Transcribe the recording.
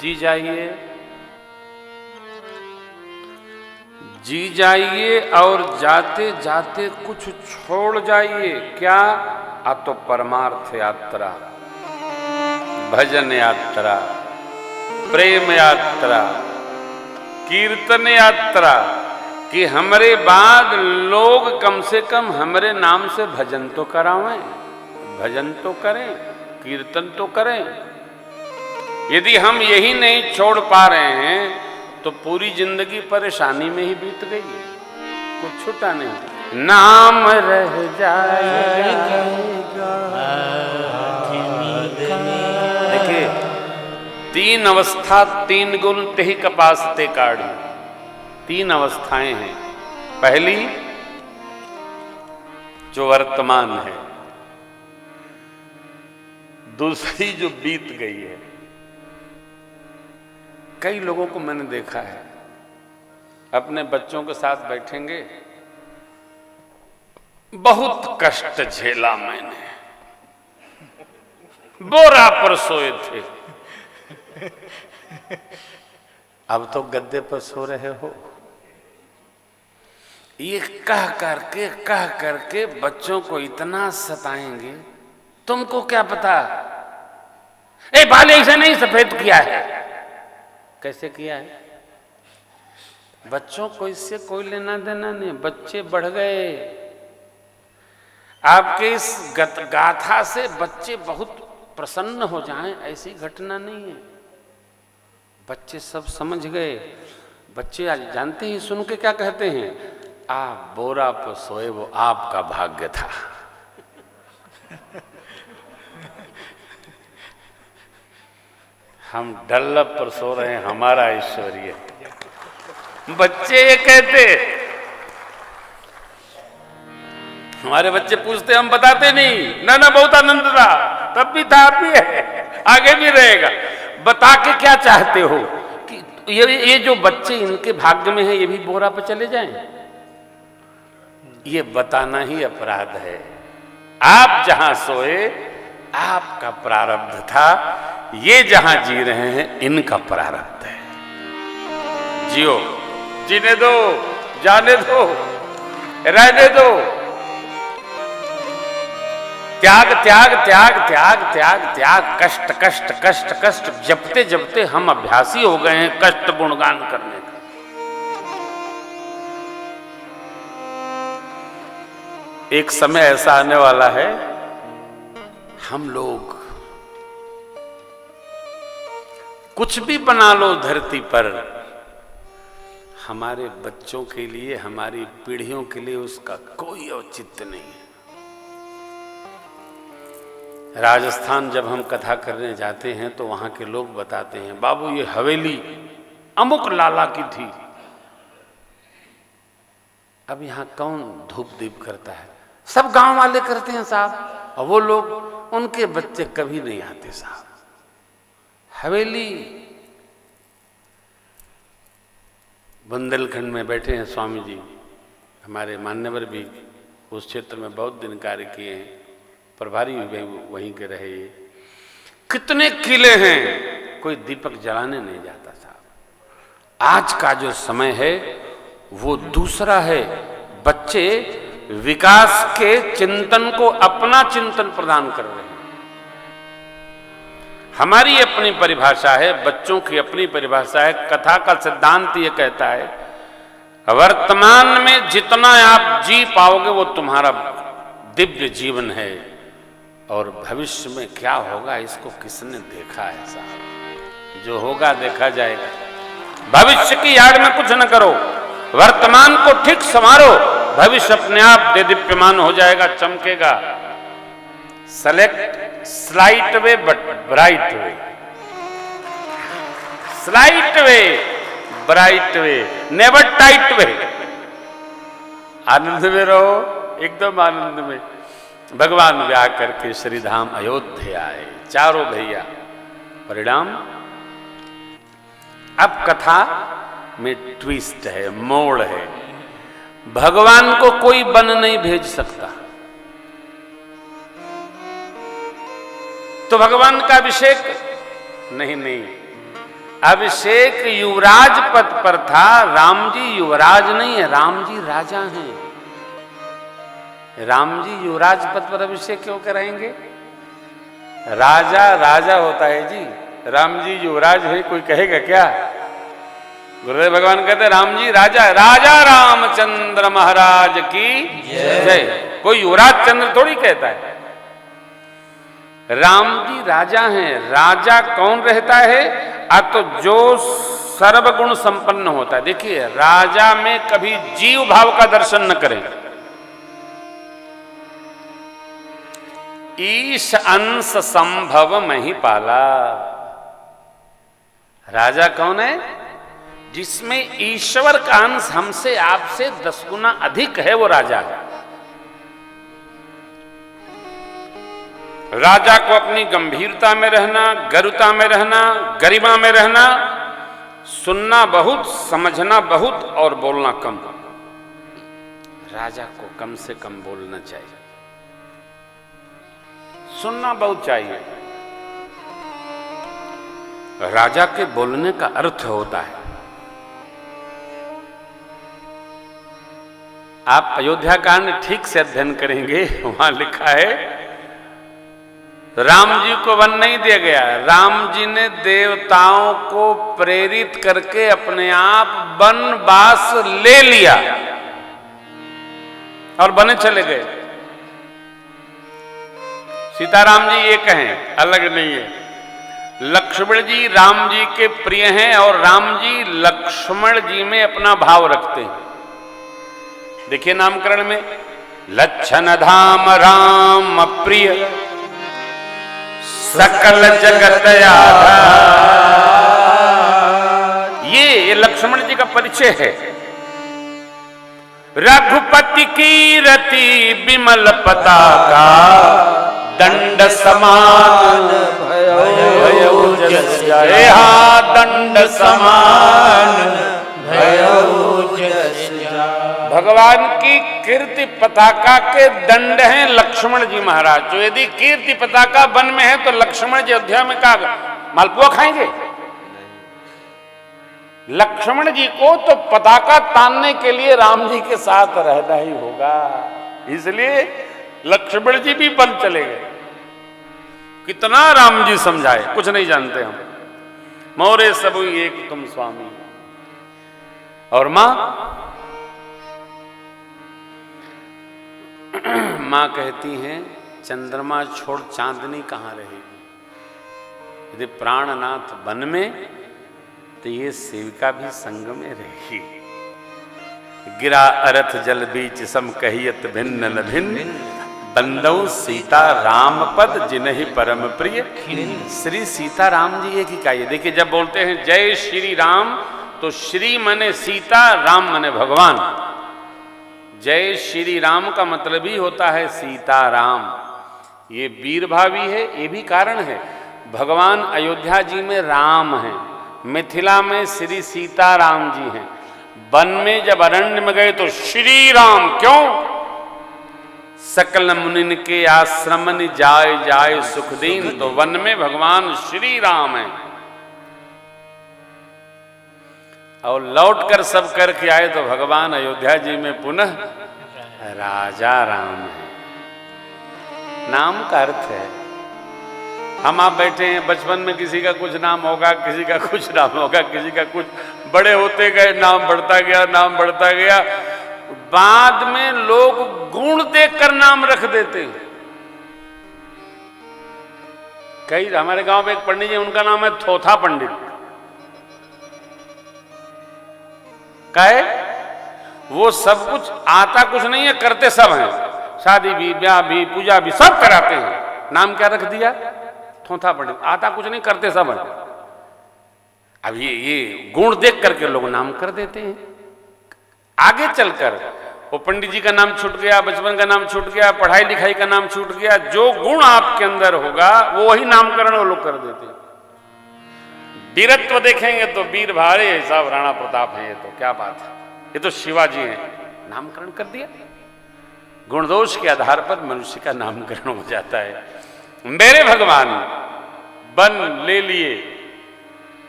जी जाइए, जी जाइए और जाते जाते कुछ छोड़ जाइए। क्या? आ तो परमार्थ यात्रा, भजन यात्रा, प्रेम यात्रा, कीर्तन यात्रा, कि हमरे बाद लोग कम से कम हमरे नाम से भजन तो करावें, भजन तो करें, कीर्तन तो करें। यदि हम यही नहीं छोड़ पा रहे हैं तो पूरी जिंदगी परेशानी में ही बीत गई, कुछ छूटा नहीं। नाम रह जाएगा। देखिए, तीन अवस्था तीन गुण तेहि कपासते काढ़ी, तीन अवस्थाएं हैं। पहली जो वर्तमान है, दूसरी जो बीत गई है। कई लोगों को मैंने देखा है, अपने बच्चों के साथ बैठेंगे, बहुत कष्ट झेला मैंने, बोरा पर सोए थे, अब तो गद्दे पर सो रहे हो। ये कह करके बच्चों को इतना सताएंगे, तुमको क्या पता, ए बाल ऐसे नहीं सफेद किया है। कैसे किया है? बच्चों को इससे कोई लेना देना नहीं, बच्चे बढ़ गए। आपके इस गाथा से बच्चे बहुत प्रसन्न हो जाएं, ऐसी घटना नहीं है। बच्चे सब समझ गए। बच्चे आज जानते हैं, सुन के क्या कहते हैं, आप बोरा पर सोए वो आपका भाग्य था। हम डल्लब पर सो रहे हैं, हमारा ऐश्वर्य। बच्चे ये कहते, हमारे बच्चे पूछते, हम बताते नहीं। ना ना, बहुत आनंद था, तब भी था, अब भी है, आगे भी रहेगा। बता के क्या चाहते हो कि ये जो बच्चे इनके भाग्य में है, ये भी बोरा पर चले जाएं? ये बताना ही अपराध है। आप जहां सोए आपका प्रारब्ध था, ये जहां जी रहे हैं इनका प्रारब्ध है। जियो, जीने दो, जाने दो, रहने दो। त्याग त्याग त्याग त्याग त्याग त्याग, कष्ट कष्ट कष्ट कष्ट, जपते जपते हम अभ्यासी हो गए हैं कष्ट गुणगान करने का। एक समय ऐसा आने वाला है, हम लोग कुछ भी बना लो धरती पर, हमारे बच्चों के लिए, हमारी पीढ़ियों के लिए उसका कोई औचित्य नहीं है। राजस्थान जब हम कथा करने जाते हैं तो वहां के लोग बताते हैं, बाबू ये हवेली अमुक लाला की थी। अब यहां कौन धूप दीप करता है? सब गांव वाले करते हैं साहब, और वो लोग, उनके बच्चे कभी नहीं आते साहब। हवेली बुंदेलखंड में बैठे हैं स्वामी जी, हमारे मान्यवर भी उस क्षेत्र में बहुत दिन कार्य किए हैं, प्रभारी भी वहीं के रहे। कितने किले हैं, कोई दीपक जलाने नहीं जाता साहब। आज का जो समय है वो दूसरा है। बच्चे विकास के चिंतन को अपना चिंतन प्रदान कर रहे हैं। हमारी अपनी परिभाषा है, बच्चों की अपनी परिभाषा है। कथा का सिद्धांत ये कहता है, वर्तमान में जितना आप जी पाओगे वो तुम्हारा दिव्य जीवन है, और भविष्य में क्या होगा इसको किसने देखा है साहब? जो होगा देखा जाएगा। भविष्य की याद में कुछ न करो, वर्तमान को ठीक संवारो, भविष्य अपने आप दे दीप्यमान हो जाएगा, चमकेगा। Select slight way but bright way, slight way bright way, never tight way. आनंद में रहो, एकदम आनंद में। भगवान ब्याह करके श्रीधाम अयोध्या आए, चारों भैया। परिणाम, अब कथा में ट्विस्ट है, मोड़ है। भगवान को कोई वन नहीं भेज सकता, तो भगवान का अभिषेक नहीं, अभिषेक युवराज पद पर था, राम जी युवराज नहीं है, राम जी राजा हैं। राम जी युवराज पद पर अभिषेक क्यों कराएंगे? राजा राजा होता है जी, राम जी युवराज है, कोई कहेगा क्या? गुरुदेव भगवान कहते हैं राम जी राजा है, राजा रामचंद्र महाराज की जय। कोई युवराज चंद्र थोड़ी कहता है। राम जी राजा हैं। राजा कौन रहता है? तो जो सर्वगुण संपन्न होता है। देखिए, राजा में कभी जीव भाव का दर्शन न करें। ईश अंश संभव मही पाला। राजा कौन है? जिसमें ईश्वर का अंश हमसे आपसे 10 गुना अधिक है, वो राजा है। राजा को अपनी गंभीरता में रहना, गरुता में रहना, गरिमा में रहना, सुनना बहुत, समझना बहुत और बोलना कम। राजा को कम से कम बोलना चाहिए, सुनना बहुत चाहिए। राजा के बोलने का अर्थ होता है, आप अयोध्या कांड ठीक से अध्ययन करेंगे, वहां लिखा है राम जी को वन नहीं दिया गया, राम जी ने देवताओं को प्रेरित करके अपने आप वनवास ले लिया और बने चले गए। सीताराम जी एक हैं, अलग नहीं है। लक्ष्मण जी राम जी के प्रिय हैं और राम जी लक्ष्मण जी में अपना भाव रखते हैं। देखिए नामकरण में लक्षण धाम राम प्रिय सकल जगत आधार, ये लक्ष्मण जी का परिचय है। रघुपति की रति विमल पताका, दंड समान भयउ जस जाए। दंड समान भयउ जस जाए। भगवान की कीर्ति पताका के दंड हैं लक्ष्मण जी महाराज। जो यदि कीर्ति पताका वन में है तो लक्ष्मण जी अयोध्या में का मालपुआ खाएंगे? लक्ष्मण जी को तो पताका तानने के लिए राम जी के साथ रहना ही होगा, इसलिए लक्ष्मण जी भी वन चले गए। कितना राम जी समझाए, कुछ नहीं जानते हम। मोरे सबु एक तुम स्वामी। और मां मां कहती हैं चंद्रमा छोड़ चांदनी कहां रहेगी? यदि प्राणनाथ वन में तो ये सेविका भी संग में रहेगी। गिरा अरथ जल बीच सम कहियत भिन्न न भिन्न, बंदौ सीता राम पद जिन्हि परम प्रिय। श्री सीता राम जी एक ही का। देखिए जब बोलते हैं जय श्री राम तो श्री मने सीता, राम मने भगवान। जय श्री राम का मतलब ही होता है सीताराम। ये वीर भावी है, ये भी कारण है। भगवान अयोध्या जी में राम हैं, मिथिला में श्री सीताराम जी हैं। वन में जब अरण्य में गए तो श्री राम क्यों? सकल मुनिन के आश्रमन जाय जाय सुख दीन, तो वन में भगवान श्री राम हैं। और लौट कर सब करके आए तो भगवान अयोध्या जी में पुनः राजा राम है। नाम का अर्थ है। हम आप बैठे हैं, बचपन में किसी का कुछ नाम होगा, किसी का कुछ नाम होगा, किसी का कुछ, बड़े होते गए नाम बढ़ता गया, नाम बढ़ता गया। बाद में लोग गुण देखकर नाम रख देते हैं। कई हमारे गांव में एक पंडित जी, उनका नाम है थोथा पंडित। काहे? वो सब कुछ आता कुछ नहीं है, करते सब हैं। शादी भी, ब्याह भी, पूजा भी सब कराते हैं। नाम क्या रख दिया? थोथा पंडित। आता कुछ नहीं, करते सब हैं। अब ये गुण देख करके लोग नाम कर देते हैं। आगे चलकर वो पंडित जी का नाम छूट गया, बचपन का नाम छूट गया, पढ़ाई लिखाई का नाम छूट गया। जो गुण आपके अंदर होगा वो वही नामकरण वो लोग कर देते हैं। वीरत्व देखेंगे तो वीर भारे साहब राणा प्रताप हैं, ये तो क्या बात है, ये तो शिवाजी हैं, नामकरण कर दिया। गुणदोष के आधार पर मनुष्य का नामकरण हो जाता है। मेरे भगवान वन ले लिए,